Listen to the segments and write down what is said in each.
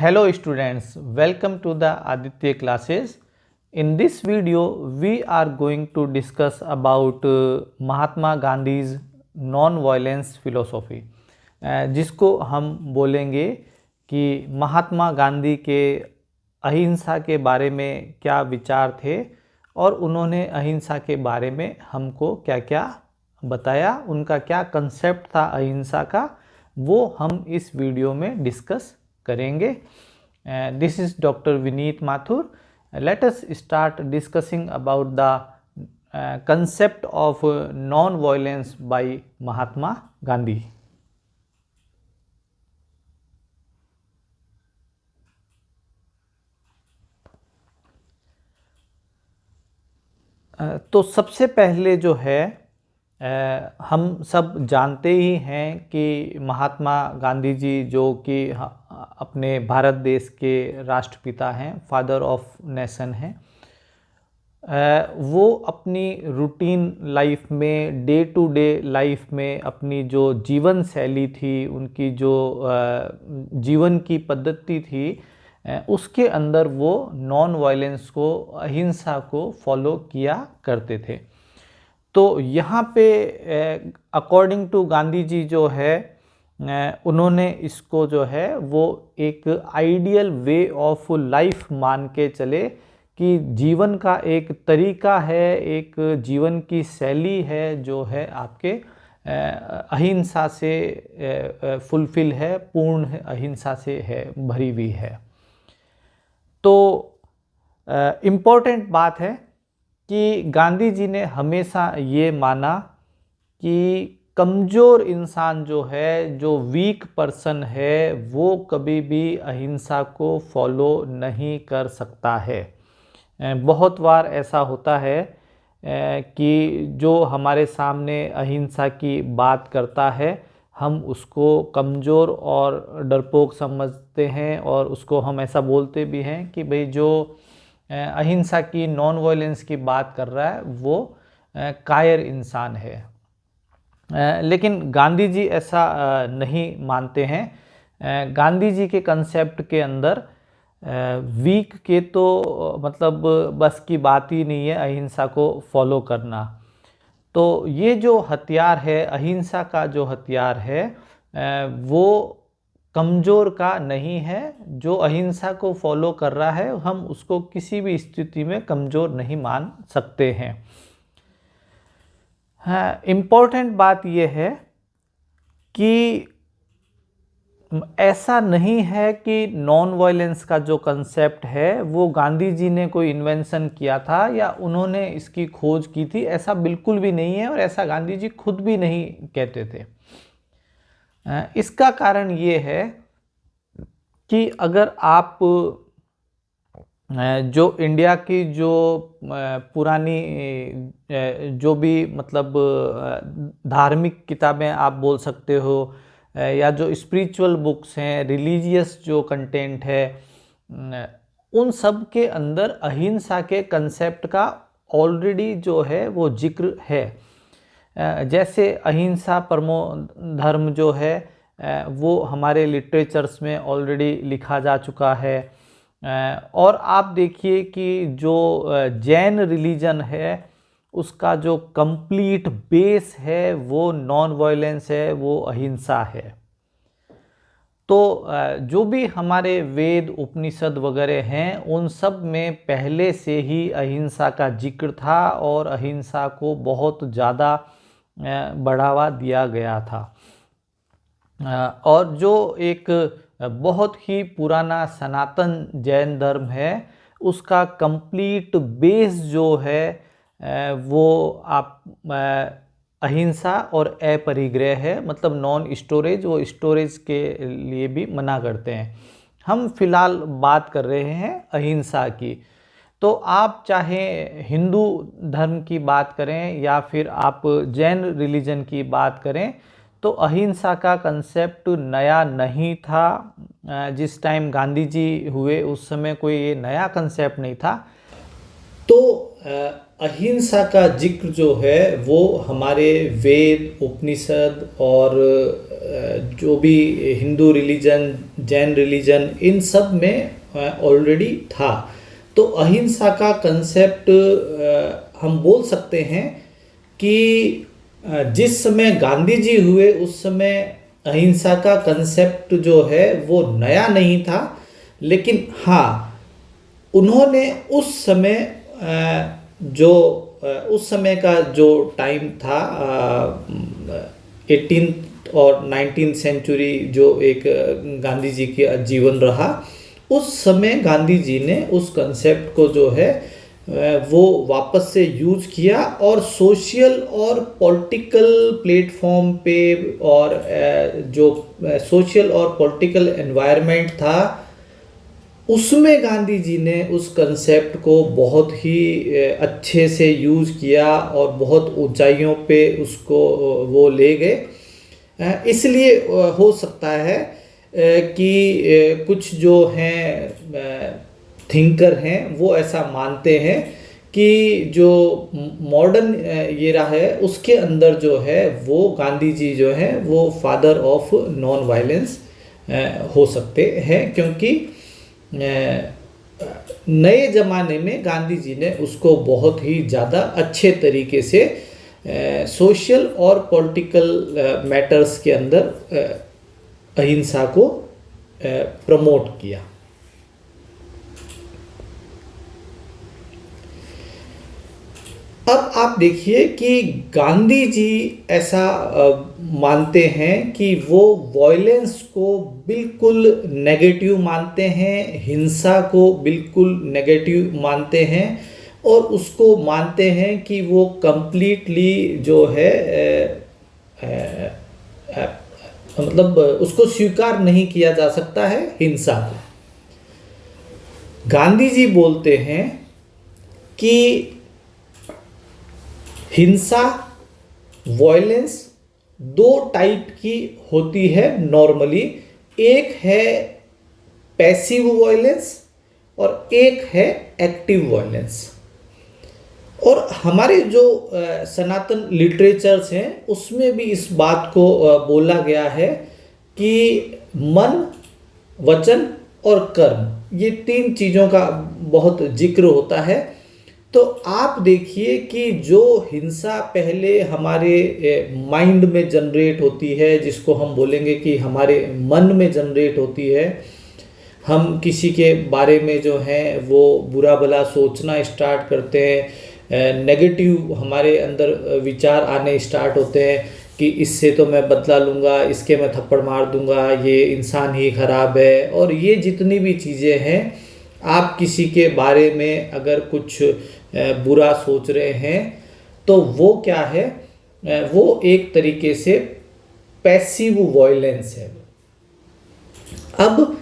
Hello students, welcome to the Aditya classes. In this video, we are going to discuss about Mahatma Gandhi's non-violence philosophy, जिसको हम बोलेंगे कि महात्मा गांधी के अहिंसा के बारे में क्या विचार थे और उन्होंने अहिंसा के बारे में हमको क्या क्या बताया, उनका क्या कंसेप्ट था अहिंसा का, वो हम इस वीडियो में डिस्कस करेंगे। This is doctor Vineet Mathur. Let us start discussing about the concept of non violence by Mahatma Gandhi. तो सबसे पहले जो है हम सब जानते ही हैं कि महात्मा गांधी जी जो कि अपने भारत देश के राष्ट्रपिता हैं, फादर ऑफ नेशन हैं, वो अपनी रूटीन लाइफ में, डे टू डे लाइफ में अपनी जो जीवन शैली थी, उनकी जो जीवन की पद्धति थी, उसके अंदर वो नॉन वायलेंस को, अहिंसा को फॉलो किया करते थे। तो यहाँ पे अकॉर्डिंग टू गांधी जी जो है, उन्होंने इसको जो है वो एक आइडियल वे ऑफ लाइफ मान के चले कि जीवन का एक तरीका है, एक जीवन की शैली है जो है आपके अहिंसा से फुलफिल है, पूर्ण अहिंसा से है, भरी हुई है। तो इम्पोर्टेंट बात है कि गांधी जी ने हमेशा ये माना कि कमज़ोर इंसान जो है, जो वीक पर्सन है, वो कभी भी अहिंसा को फॉलो नहीं कर सकता है। बहुत बार ऐसा होता है कि जो हमारे सामने अहिंसा की बात करता है, हम उसको कमज़ोर और डरपोक समझते हैं और उसको हम ऐसा बोलते भी हैं कि भाई जो अहिंसा की, नॉन वायलेंस की बात कर रहा है वो कायर इंसान है। लेकिन गांधी जी ऐसा नहीं मानते हैं। गांधी जी के कंसेप्ट के अंदर वीक के तो मतलब बस की बात ही नहीं है अहिंसा को फॉलो करना। तो ये जो हथियार है, अहिंसा का जो हथियार है, वो कमज़ोर का नहीं है। जो अहिंसा को फॉलो कर रहा है, हम उसको किसी भी स्थिति में कमज़ोर नहीं मान सकते हैं। हाँ, इम्पोर्टेंट बात यह है कि ऐसा नहीं है कि नॉन वायलेंस का जो कंसेप्ट है वो गांधी जी ने कोई इन्वेंशन किया था या उन्होंने इसकी खोज की थी, ऐसा बिल्कुल भी नहीं है और ऐसा गांधी जी खुद भी नहीं कहते थे। इसका कारण ये है कि अगर आप जो इंडिया की जो पुरानी जो भी मतलब धार्मिक किताबें आप बोल सकते हो, या जो स्पिरिचुअल बुक्स हैं, रिलीजियस जो कंटेंट है, उन सब के अंदर अहिंसा के कंसेप्ट का ऑलरेडी जो है वो जिक्र है। जैसे अहिंसा परमो धर्म जो है वो हमारे लिटरेचर्स में ऑलरेडी लिखा जा चुका है। और आप देखिए कि जो जैन रिलीजन है उसका जो कंप्लीट बेस है वो नॉन वायलेंस है, वो अहिंसा है। तो जो भी हमारे वेद, उपनिषद वगैरह हैं, उन सब में पहले से ही अहिंसा का जिक्र था और अहिंसा को बहुत ज़्यादा बढ़ावा दिया गया था। और जो एक बहुत ही पुराना सनातन जैन धर्म है, उसका कंप्लीट बेस जो है वो आप अहिंसा और अपरिग्रह है, मतलब नॉन स्टोरेज, वो स्टोरेज के लिए भी मना करते हैं। हम फिलहाल बात कर रहे हैं अहिंसा की। तो आप चाहे हिंदू धर्म की बात करें या फिर आप जैन रिलीजन की बात करें, तो अहिंसा का कंसेप्ट नया नहीं था। जिस टाइम गांधी जी हुए उस समय कोई ये नया कंसेप्ट नहीं था। तो अहिंसा का जिक्र जो है वो हमारे वेद, उपनिषद और जो भी हिंदू रिलीजन, जैन रिलीजन, इन सब में ऑलरेडी था। तो अहिंसा का कंसेप्ट हम बोल सकते हैं कि जिस समय गांधी जी हुए उस समय अहिंसा का कंसेप्ट जो है वो नया नहीं था, लेकिन हाँ, उन्होंने उस समय जो उस समय का जो टाइम था 18th और 19th सेंचुरी, जो एक गांधी जी का जीवन रहा, उस समय गांधी जी ने उस कंसेप्ट को जो है वो वापस से यूज किया और सोशल और पॉलिटिकल प्लेटफॉर्म पे और जो सोशल और पॉलिटिकल एनवायरनमेंट था उसमें गांधी जी ने उस कंसेप्ट को बहुत ही अच्छे से यूज़ किया और बहुत ऊंचाइयों पे उसको वो ले गए। इसलिए हो सकता है कि कुछ जो हैं थिंकर हैं वो ऐसा मानते हैं कि जो मॉडर्न एरा है उसके अंदर जो है वो गांधी जी जो है वो फादर ऑफ नॉन वायलेंस हो सकते हैं, क्योंकि नए ज़माने में गांधी जी ने उसको बहुत ही ज़्यादा अच्छे तरीके से सोशल और पॉलिटिकल मैटर्स के अंदर अहिंसा को प्रमोट किया। अब आप देखिए कि गांधी जी ऐसा मानते हैं कि वो वॉयलेंस को बिल्कुल नेगेटिव मानते हैं, हिंसा को बिल्कुल नेगेटिव मानते हैं और उसको मानते हैं कि वो कंप्लीटली जो है मतलब उसको स्वीकार नहीं किया जा सकता है हिंसा को। गांधी जी बोलते हैं कि हिंसा, वॉयलेंस दो टाइप की होती है नॉर्मली। एक है पैसिव वॉयलेंस और एक है एक्टिव वॉयलेंस। और हमारे जो सनातन लिटरेचर्स हैं उसमें भी इस बात को बोला गया है कि मन, वचन और कर्म, ये तीन चीज़ों का बहुत जिक्र होता है। तो आप देखिए कि जो हिंसा पहले हमारे माइंड में जनरेट होती है, जिसको हम बोलेंगे कि हमारे मन में जनरेट होती है, हम किसी के बारे में जो है वो बुरा भला सोचना स्टार्ट करते हैं, नेगेटिव हमारे अंदर विचार आने स्टार्ट होते हैं कि इससे तो मैं बदला लूँगा, इसके मैं थप्पड़ मार दूँगा, ये इंसान ही ख़राब है। और ये जितनी भी चीज़ें हैं, आप किसी के बारे में अगर कुछ बुरा सोच रहे हैं तो वो क्या है, वो एक तरीके से पैसिव वॉयलेंस है। अब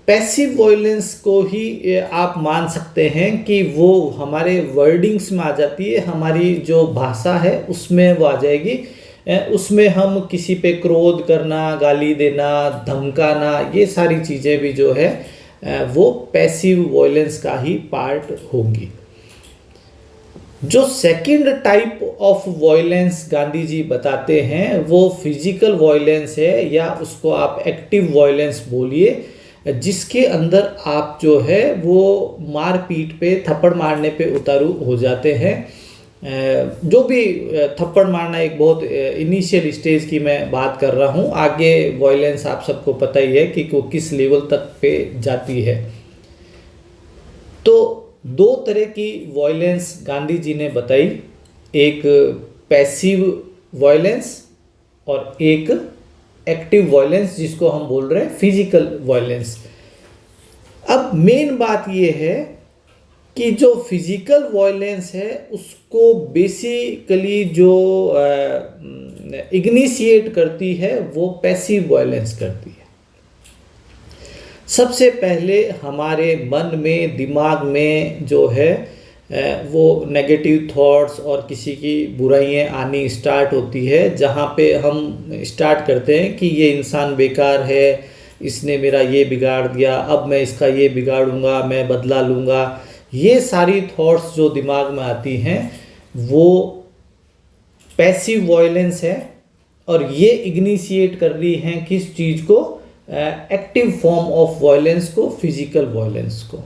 पैसिव वॉयलेंस को ही आप मान सकते हैं कि वो हमारे वर्डिंग्स में आ जाती है, हमारी जो भाषा है उसमें वो आ जाएगी। उसमें हम किसी पे क्रोध करना, गाली देना, धमकाना, ये सारी चीज़ें भी जो है वो पैसिव वॉयलेंस का ही पार्ट होंगी। जो second type of violence Gandhi ji बताते हैं वो फिजिकल वॉयलेंस है, या उसको आप एक्टिव वॉयलेंस बोलिए, जिसके अंदर आप जो है वो मार पीट पे, थप्पड़ मारने पे उतारू हो जाते हैं। जो भी थप्पड़ मारना एक बहुत इनिशियल स्टेज की मैं बात कर रहा हूँ, आगे वॉयलेंस आप सबको पता ही है कि वो किस लेवल तक पे जाती है। तो दो तरह की वॉयलेंस गांधी जी ने बताई, एक पैसिव वॉयलेंस और एक एक्टिव वॉयलेंस, जिसको हम बोल रहे हैं फिजिकल वॉयलेंस। अब मेन बात ये है कि जो फिजिकल वॉयलेंस है उसको बेसिकली जो इग्निशिएट करती है वो पैसिव वॉयलेंस करती है। सबसे पहले हमारे मन में, दिमाग में जो है वो नेगेटिव थॉट्स और किसी की बुराइयां आनी स्टार्ट होती है, जहाँ पे हम स्टार्ट करते हैं कि ये इंसान बेकार है, इसने मेरा ये बिगाड़ दिया, अब मैं इसका ये बिगाड़ूंगा, मैं बदला लूँगा। ये सारी थॉट्स जो दिमाग में आती हैं वो पैसिव वॉयलेंस है। और ये इग्निशिएट कर रही हैं किस चीज़ को, एक्टिव फॉर्म ऑफ वायलेंस को, फिजिकल वायलेंस को,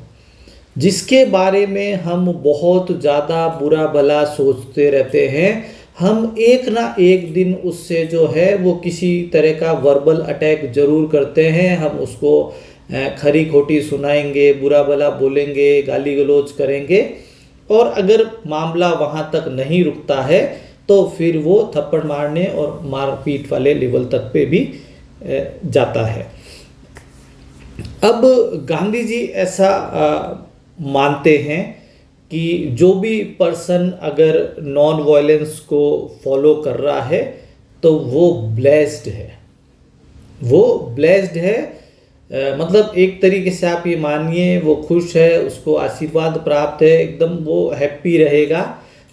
जिसके बारे में हम बहुत ज़्यादा बुरा भला सोचते रहते हैं। हम एक ना एक दिन उससे जो है वो किसी तरह का वर्बल अटैक जरूर करते हैं। हम उसको खरी खोटी सुनाएंगे, बुरा भला बोलेंगे, गाली गलौज करेंगे, और अगर मामला वहाँ तक नहीं रुकता है तो फिर वो थप्पड़ मारने और मारपीट वाले लेवल तक पे भी जाता है। अब गांधी जी ऐसा मानते हैं कि जो भी पर्सन अगर नॉन वायलेंस को फॉलो कर रहा है तो वो ब्लेस्ड है, वो ब्लेस्ड है। मतलब एक तरीके से आप ये मानिए वो खुश है, उसको आशीर्वाद प्राप्त है, एकदम वो हैप्पी रहेगा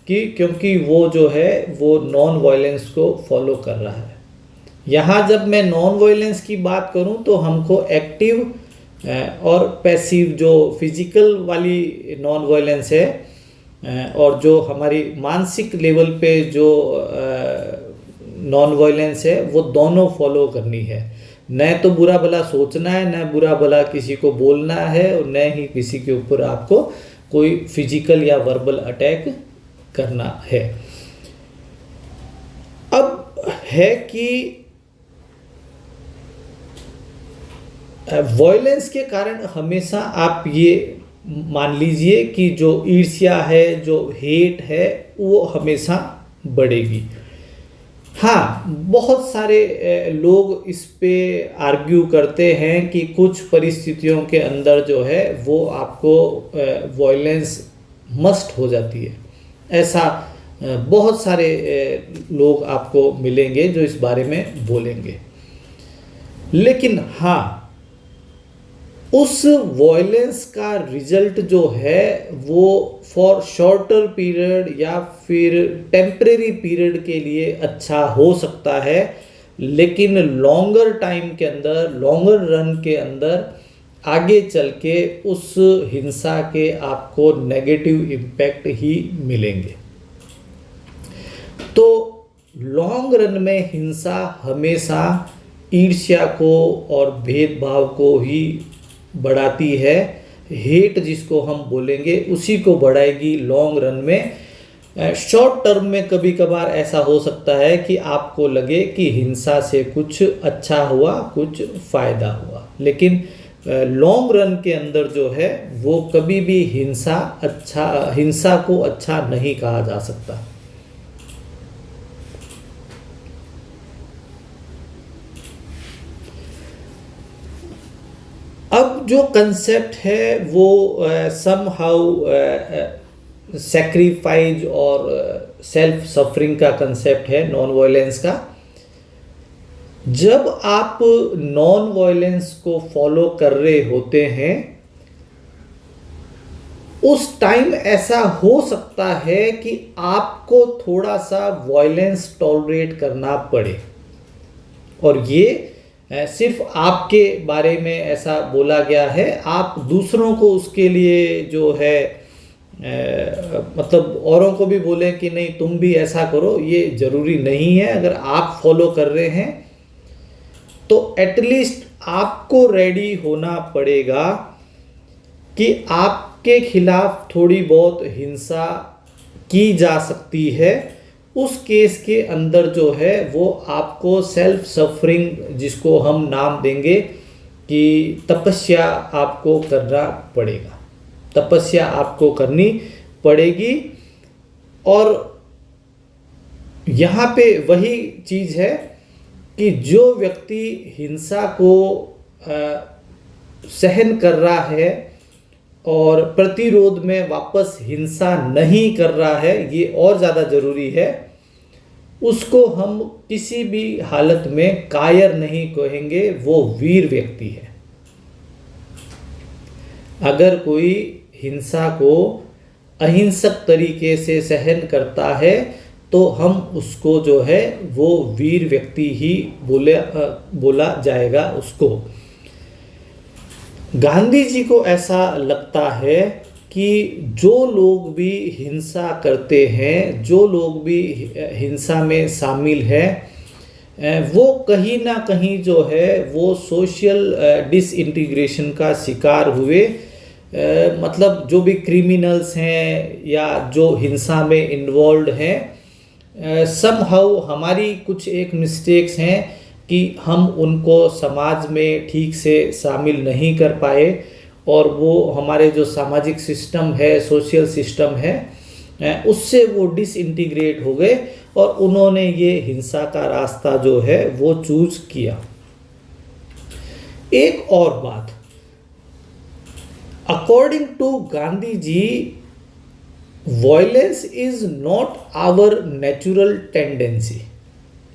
कि क्योंकि वो जो है वो नॉन वायलेंस को फॉलो कर रहा है। यहाँ जब मैं नॉन वायलेंस की बात करूँ तो हमको एक्टिव और पैसिव, जो फिजिकल वाली नॉन वायलेंस है और जो हमारी मानसिक लेवल पे जो नॉन वायलेंस है, वो दोनों फॉलो करनी है। न तो बुरा भला सोचना है, न बुरा भला किसी को बोलना है, और न ही किसी के ऊपर आपको कोई फिजिकल या वर्बल अटैक करना है। अब है कि वॉयलेंस के कारण हमेशा आप ये मान लीजिए कि जो ईर्ष्या है, जो हेट है, वो हमेशा बढ़ेगी। हाँ, बहुत सारे लोग इस पे आर्ग्यू करते हैं कि कुछ परिस्थितियों के अंदर जो है वो आपको वॉयलेंस मस्ट हो जाती है। ऐसा बहुत सारे लोग आपको मिलेंगे जो इस बारे में बोलेंगे। लेकिन हाँ, उस वॉयलेंस का रिजल्ट जो है वो फॉर शॉर्टर पीरियड या फिर टेम्परेरी पीरियड के लिए अच्छा हो सकता है, लेकिन लॉन्गर टाइम के अंदर, लॉन्गर रन के अंदर आगे चल के उस हिंसा के आपको नेगेटिव इम्पैक्ट ही मिलेंगे। तो लॉन्ग रन में हिंसा हमेशा ईर्ष्या को और भेदभाव को ही बढ़ाती है। हेट जिसको हम बोलेंगे उसी को बढ़ाएगी लॉन्ग रन में। शॉर्ट टर्म में कभी कभार ऐसा हो सकता है कि आपको लगे कि हिंसा से कुछ अच्छा हुआ, कुछ फायदा हुआ, लेकिन लॉन्ग रन के अंदर जो है वो कभी भी हिंसा को अच्छा नहीं कहा जा सकता। अब जो कंसेप्ट है वो समहाउ सैक्रिफाइस और सेल्फ सफरिंग का कंसेप्ट है नॉन वायलेंस का। जब आप नॉन वायलेंस को फॉलो कर रहे होते हैं उस टाइम ऐसा हो सकता है कि आपको थोड़ा सा वायलेंस टॉलरेट करना पड़े, और ये सिर्फ आपके बारे में ऐसा बोला गया है। आप दूसरों को उसके लिए जो है मतलब औरों को भी बोले कि नहीं तुम भी ऐसा करो, ये जरूरी नहीं है। अगर आप फॉलो कर रहे हैं तो एटलीस्ट आपको रेडी होना पड़ेगा कि आपके खिलाफ थोड़ी बहुत हिंसा की जा सकती है। उस केस के अंदर जो है वो आपको सेल्फ सफरिंग, जिसको हम नाम देंगे कि तपस्या, आपको करना पड़ेगा। तपस्या आपको करनी पड़ेगी। और यहाँ पे वही चीज़ है कि जो व्यक्ति हिंसा को सहन कर रहा है और प्रतिरोध में वापस हिंसा नहीं कर रहा है, ये और ज़्यादा ज़रूरी है, उसको हम किसी भी हालत में कायर नहीं कहेंगे, वो वीर व्यक्ति है। अगर कोई हिंसा को अहिंसक तरीके से सहन करता है तो हम उसको जो है वो वीर व्यक्ति ही बोला जाएगा उसको। गांधी जी को ऐसा लगता है कि जो लोग भी हिंसा करते हैं, जो लोग भी हिंसा में शामिल हैं, वो कहीं ना कहीं जो है वो सोशल डिसइंटीग्रेशन का शिकार हुए। मतलब जो भी क्रिमिनल्स हैं या जो हिंसा में इन्वॉल्व हैं, समहाउ हमारी कुछ एक मिस्टेक्स हैं कि हम उनको समाज में ठीक से शामिल नहीं कर पाए, और वो हमारे जो सामाजिक सिस्टम है, सोशल सिस्टम है, उससे वो डिसइंटीग्रेट हो गए और उन्होंने ये हिंसा का रास्ता जो है वो चूज किया। एक और बात, according to Gandhi ji, violence is not our natural tendency.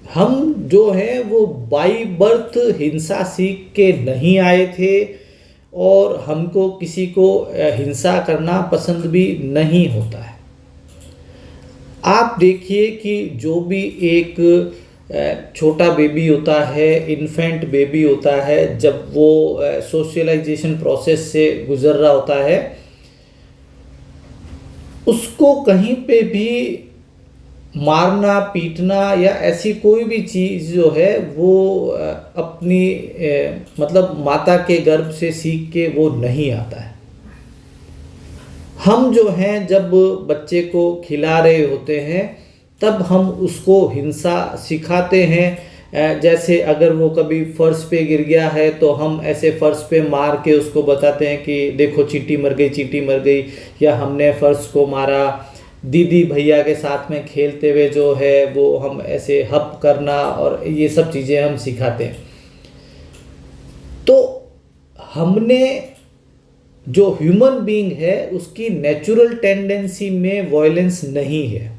हम जो है वो बाई बर्थ हिंसा सीख के नहीं आए थे, और हमको किसी को हिंसा करना पसंद भी नहीं होता है। आप देखिए कि जो भी एक छोटा बेबी होता है, इन्फेंट बेबी होता है, जब वो सोशलाइजेशन प्रोसेस से गुजर रहा होता है, उसको कहीं पे भी मारना पीटना या ऐसी कोई भी चीज़ जो है वो अपनी मतलब माता के गर्भ से सीख के वो नहीं आता है। हम जो हैं जब बच्चे को खिला रहे होते हैं तब हम उसको हिंसा सिखाते हैं। जैसे अगर वो कभी फर्श पे गिर गया है तो हम ऐसे फर्श पे मार के उसको बताते हैं कि देखो चींटी मर गई, चींटी मर गई, या हमने फर्श को मारा। दीदी भैया के साथ में खेलते हुए जो है वो हम ऐसे हप करना और ये सब चीज़ें हम सिखाते हैं। तो हमने जो ह्यूमन बीइंग है उसकी नेचुरल टेंडेंसी में वॉयलेंस नहीं है।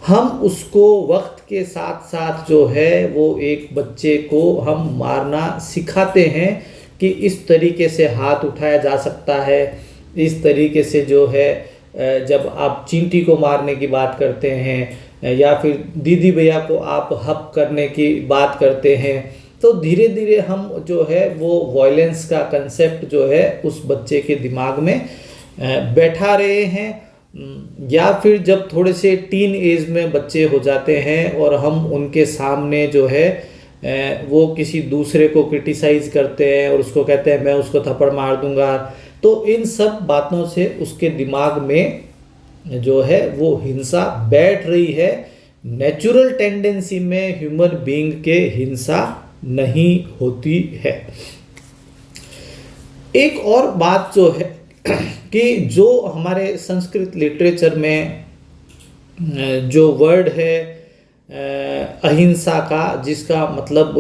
हम उसको वक्त के साथ साथ जो है वो एक बच्चे को हम मारना सिखाते हैं कि इस तरीके से हाथ उठाया जा सकता है, इस तरीके से जो है जब आप चींटी को मारने की बात करते हैं या फिर दीदी भैया को आप हप करने की बात करते हैं, तो धीरे धीरे हम जो है वो वॉयलेंस का कंसेप्ट जो है उस बच्चे के दिमाग में बैठा रहे हैं। या फिर जब थोड़े से टीन एज में बच्चे हो जाते हैं और हम उनके सामने जो है वो किसी दूसरे को क्रिटिसाइज करते हैं और उसको कहते हैं मैं उसको थप्पड़ मार दूंगा, तो इन सब बातों से उसके दिमाग में जो है वो हिंसा बैठ रही है। नेचुरल टेंडेंसी में ह्यूमन बीइंग के हिंसा नहीं होती है। एक और बात जो है कि जो हमारे संस्कृत लिटरेचर में जो वर्ड है अहिंसा का, जिसका मतलब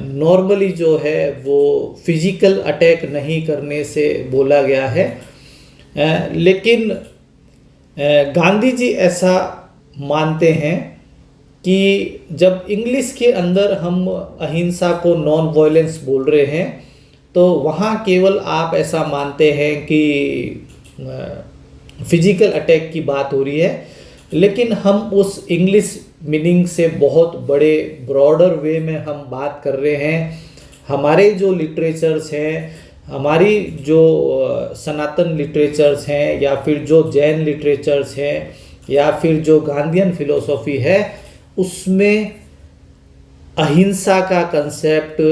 नॉर्मली जो है वो फिजिकल अटैक नहीं करने से बोला गया है, लेकिन गांधी जी ऐसा मानते हैं कि जब इंग्लिश के अंदर हम अहिंसा को नॉन वायलेंस बोल रहे हैं तो वहाँ केवल आप ऐसा मानते हैं कि फिजिकल अटैक की बात हो रही है, लेकिन हम उस इंग्लिश मीनिंग से बहुत बड़े ब्रॉडर वे में हम बात कर रहे हैं। हमारे जो लिटरेचर्स हैं, हमारी जो सनातन लिटरेचर्स हैं या फिर जो जैन लिटरेचर्स हैं या फिर जो गांधीयन फिलोसॉफी है, उसमें अहिंसा का कंसेप्ट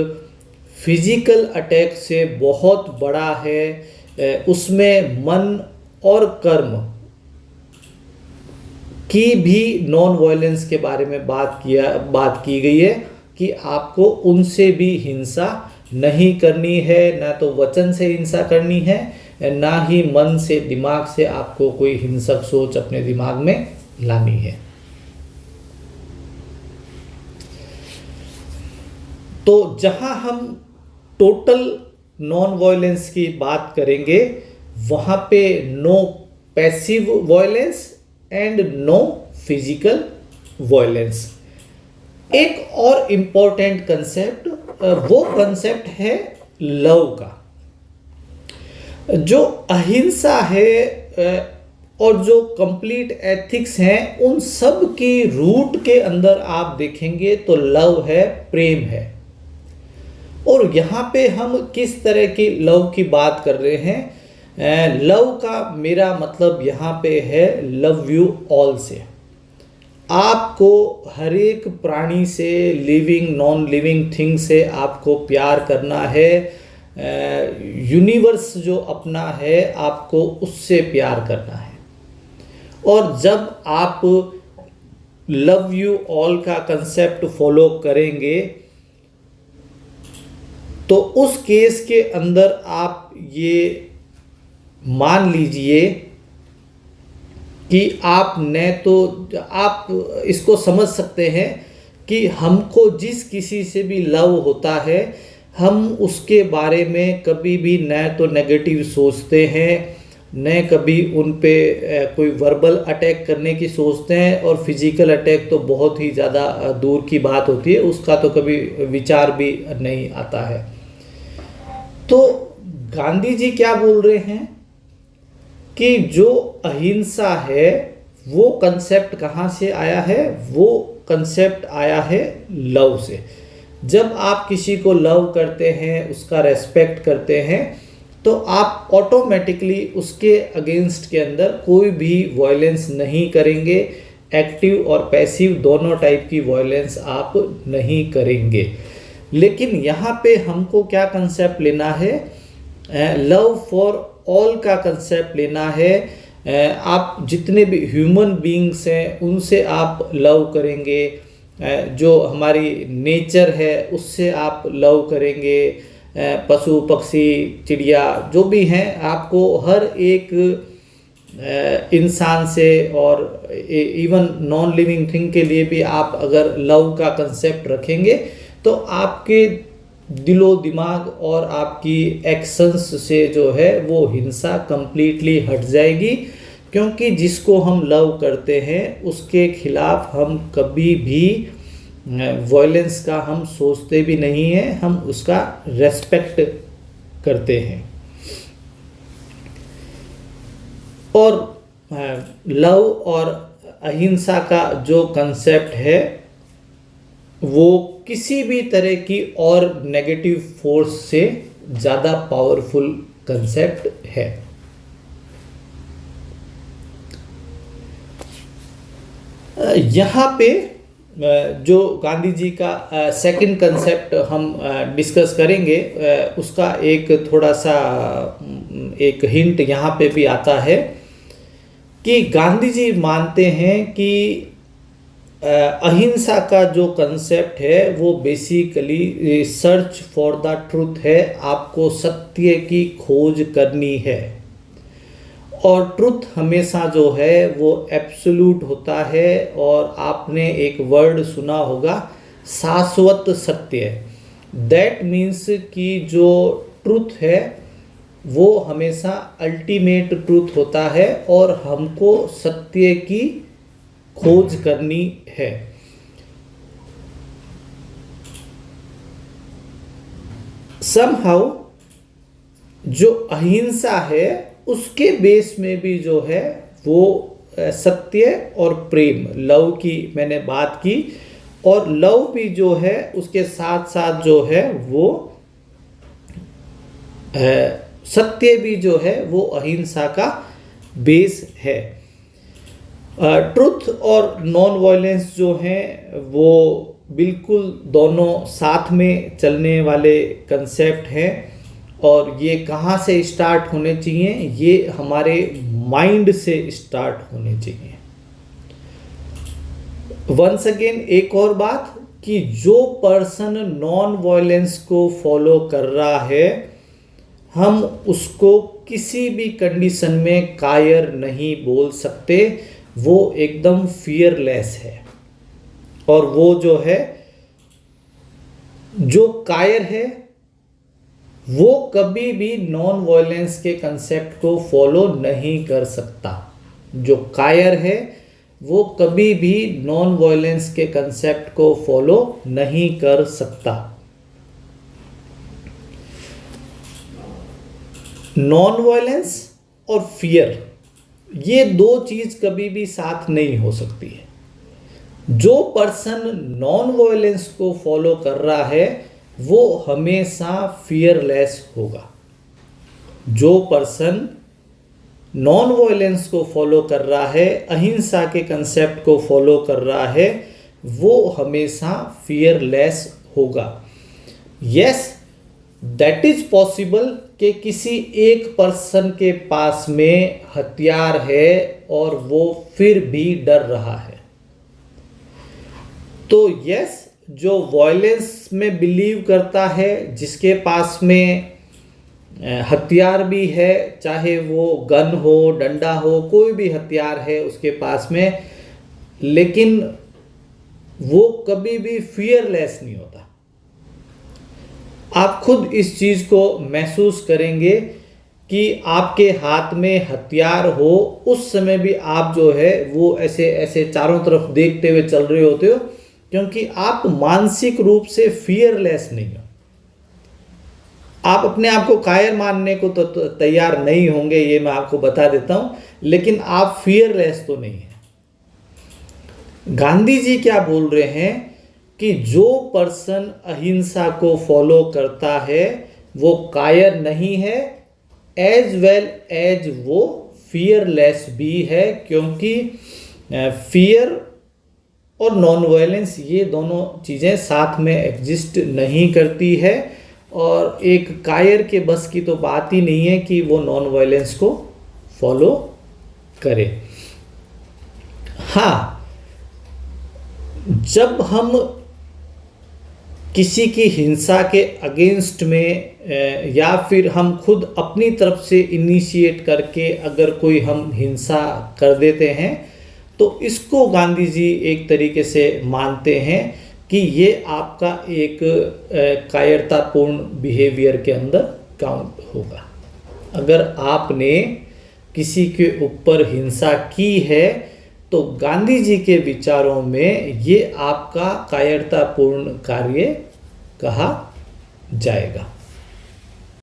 फिजिकल अटैक से बहुत बड़ा है। उसमें मन और कर्म की भी नॉन वायलेंस के बारे में बात की गई है कि आपको उनसे भी हिंसा नहीं करनी है, ना तो वचन से हिंसा करनी है, ना ही मन से, दिमाग से आपको कोई हिंसक सोच अपने दिमाग में लानी है। तो जहां हम टोटल नॉन वायलेंस की बात करेंगे वहां पे no passive violence and no physical violence. एक और इम्पोर्टेंट कंसेप्ट, वो कंसेप्ट है लव का। जो अहिंसा है और जो कंप्लीट एथिक्स हैं, उन सब की रूट के अंदर आप देखेंगे तो लव है, प्रेम है। और यहाँ पे हम किस तरह की लव की बात कर रहे हैं? लव का मेरा मतलब यहाँ पे है लव यू ऑल से। आपको हर एक प्राणी से, लिविंग नॉन लिविंग थिंग से आपको प्यार करना है। यूनिवर्स जो अपना है आपको उससे प्यार करना है। और जब आप लव यू ऑल का कंसेप्ट फॉलो करेंगे तो उस केस के अंदर आप ये मान लीजिए कि आप न तो आप इसको समझ सकते हैं कि हमको जिस किसी से भी लव होता है हम उसके बारे में कभी भी न तो नेगेटिव सोचते हैं, न कभी उन पे कोई वर्बल अटैक करने की सोचते हैं, और फिजिकल अटैक तो बहुत ही ज़्यादा दूर की बात होती है, उसका तो कभी विचार भी नहीं आता है। तो गांधी जी क्या बोल रहे हैं कि जो अहिंसा है वो कंसेप्ट कहाँ से आया है? वो कंसेप्ट आया है लव से। जब आप किसी को लव करते हैं, उसका रेस्पेक्ट करते हैं, तो आप ऑटोमेटिकली उसके अगेंस्ट के अंदर कोई भी वायलेंस नहीं करेंगे। एक्टिव और पैसिव दोनों टाइप की वायलेंस आप नहीं करेंगे। लेकिन यहाँ पे हमको क्या कंसेप्ट लेना है? लव फॉर ऑल का कंसेप्ट लेना है। आप जितने भी ह्यूमन बीइंग्स हैं उनसे आप लव करेंगे, जो हमारी नेचर है उससे आप लव करेंगे, पशु पक्षी चिड़िया जो भी हैं, आपको हर एक इंसान से और इवन नॉन लिविंग थिंग के लिए भी आप अगर लव का कंसेप्ट रखेंगे तो आपके दिलो दिमाग और आपकी एक्शंस से जो है वो हिंसा कंप्लीटली हट जाएगी। क्योंकि जिसको हम लव करते हैं उसके खिलाफ हम कभी भी वायलेंस का हम सोचते भी नहीं हैं, हम उसका रेस्पेक्ट करते हैं। और लव और अहिंसा का जो कंसेप्ट है वो किसी भी तरह की और नेगेटिव फोर्स से ज़्यादा पावरफुल कंसेप्ट है। यहाँ पे जो गांधी जी का सेकंड कंसेप्ट हम डिस्कस करेंगे, उसका एक थोड़ा सा एक हिंट यहाँ पे भी आता है कि गांधी जी मानते हैं कि अहिंसा का जो कंसेप्ट है वो basically search for the truth है। आपको सत्य की खोज करनी है, और ट्रुथ हमेशा जो है वो एब्सोल्यूट होता है। और आपने एक वर्ड सुना होगा, शाश्वत सत्य। दैट मीन्स कि जो ट्रुथ है वो हमेशा अल्टीमेट ट्रुथ होता है और हमको सत्य की खोज करनी है। समहाउ जो अहिंसा है उसके बेस में भी जो है वो सत्य और प्रेम, लव की मैंने बात की, और लव भी जो है उसके साथ साथ जो है वो सत्य भी जो है वो अहिंसा का बेस है। ट्रुथ और नॉन वायलेंस जो हैं वो बिल्कुल दोनों साथ में चलने वाले कंसेप्ट हैं। और ये कहाँ से स्टार्ट होने चाहिए? ये हमारे माइंड से स्टार्ट होने चाहिए। वंस अगेन एक और बात कि जो पर्सन नॉन वायलेंस को फॉलो कर रहा है हम उसको किसी भी कंडीशन में कायर नहीं बोल सकते। वो एकदम फियरलेस है। और वो जो है, जो कायर है वो कभी भी नॉन वायलेंस के कंसेप्ट को फॉलो नहीं कर सकता। जो कायर है वो कभी भी नॉन वायलेंस के कंसेप्ट को फॉलो नहीं कर सकता। नॉन वायलेंस और फियर, ये दो चीज कभी भी साथ नहीं हो सकती है। जो पर्सन नॉन वायलेंस को फॉलो कर रहा है वो हमेशा फियरलेस होगा। जो पर्सन नॉन वायलेंस को फॉलो कर रहा है, अहिंसा के कंसेप्ट को फॉलो कर रहा है, वो हमेशा फियरलेस होगा। यस, दैट इज पॉसिबल कि किसी एक पर्सन के पास में हथियार है और वो फिर भी डर रहा है। तो यस, जो वायलेंस में बिलीव करता है, जिसके पास में हथियार भी है, चाहे वो गन हो, डंडा हो, कोई भी हथियार है उसके पास में, लेकिन वो कभी भी फियरलेस नहीं होता। आप खुद इस चीज़ को महसूस करेंगे कि आपके हाथ में हथियार हो, उस समय भी आप जो है वो ऐसे ऐसे चारों तरफ देखते हुए चल रहे होते हो, क्योंकि आप मानसिक रूप से फियरलेस नहीं हो। आप अपने आप को कायर मानने को तो तैयार नहीं होंगे, ये मैं आपको बता देता हूं, लेकिन आप फियरलेस तो नहीं है। गांधी जी क्या बोल रहे हैं कि जो पर्सन अहिंसा को फॉलो करता है वो कायर नहीं है, एज वेल एज वो फियरलेस भी है, क्योंकि फियर और नॉन वायलेंस ये दोनों चीज़ें साथ में एग्जिस्ट नहीं करती है, और एक कायर के बस की तो बात ही नहीं है कि वो नॉन वायलेंस को फॉलो करे। हाँ, जब हम किसी की हिंसा के अगेंस्ट में या फिर हम खुद अपनी तरफ से इनिशिएट करके अगर कोई हम हिंसा कर देते हैं, तो इसको गांधी जी एक तरीके से मानते हैं कि ये आपका एक कायरतापूर्ण बिहेवियर के अंदर काउंट होगा। अगर आपने किसी के ऊपर हिंसा की है तो गांधी जी के विचारों में ये आपका कायरतापूर्ण कार्य कहा जाएगा।